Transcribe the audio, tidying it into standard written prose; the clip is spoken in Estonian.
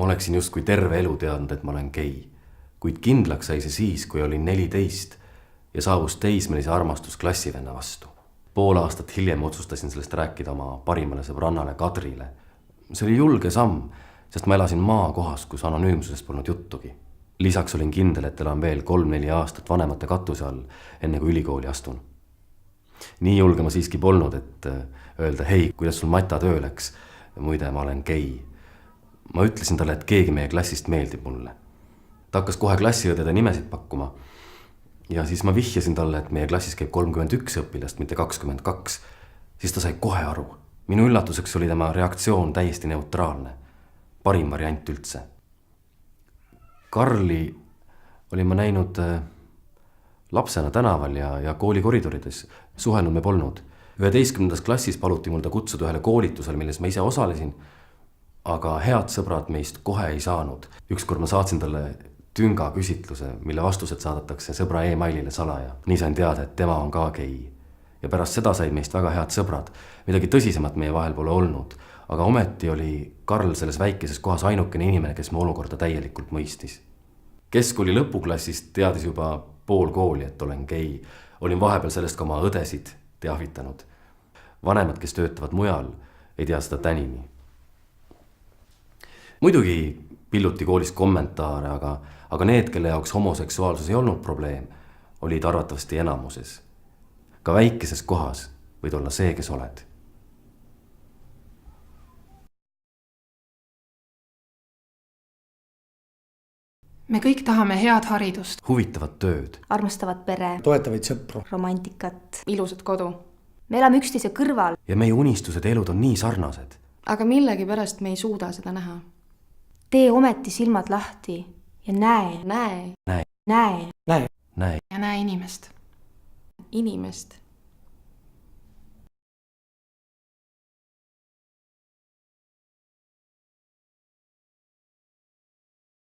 Ma oleksin justkui terve elu teadnud, et ma olen gei. Kuid kindlaks sai see siis, kui olin 14 ja saabus teismelise armastus klassivenna vastu. Pool aastat hiljem otsustasin sellest rääkida oma parimale sõbrannale Kadrile. See oli julge samm, sest ma elasin maakohas, kus anonüümsusest polnud juttugi. Lisaks olin kindel, et elan veel 3-4 aastat vanemate katuse all, enne kui ülikooli astun. Nii julge ma siiski polnud, et öelda, hei, kuidas sul Mata töö läks, muide ma olen gei. Ma ütlesin talle, et keegi meie klassist meeldib mulle. Ta hakkas kohe klassiõdede nimesid pakkuma ja siis ma vihjasin talle, et meie klassis käib 31 õpilast, mitte 22. Siis ta sai kohe aru. Minu üllatuseks oli tema reaktsioon täiesti neutraalne. Parim variant üldse. Karli olin ma näinud lapsena tänaval ja kooli koridorides. Suhelnud me polnud. 11. klassis paluti mul ta kutsuda ühele koolitusele, milles ma ise osalesin, aga head sõbrad meist kohe ei saanud. Ükskord ma saatsin talle tünga küsitluse, mille vastused saadetakse sõbra e-mailile salaja. Nii sain teada, et tema on ka gei. Ja pärast seda said meist väga head sõbrad. Midagi tõsisemat meie vahel pole olnud, aga ometi oli Karl selles väikeses kohas ainukene inimene, kes mu olukorda täielikult mõistis. Keskkooli lõpuklassis teadis juba pool kooli, et olen gei. Olin vahepeal sellest ka oma õdesid teavitanud. Vanemad, kes töötavad mujal, ei tea seda tänini. Muidugi pilluti koolis kommentaare, aga need, kelle jaoks homoseksuaalsus ei olnud probleem, olid arvatavasti enamuses. Ka väikeses kohas võid olla see, kes oled. Me kõik tahame head haridust, huvitavat tööd, armastavat pere, toetavaid sõpru, romantikat. ilusat kodu. Me elame üksteise kõrval. ja meie unistused ja elud on nii sarnased. Aga millegi pärast me ei suuda seda näha. Tee ometi silmad lahti ja näe. Näe. Näe. Näe. Ja näe inimest. Inimest.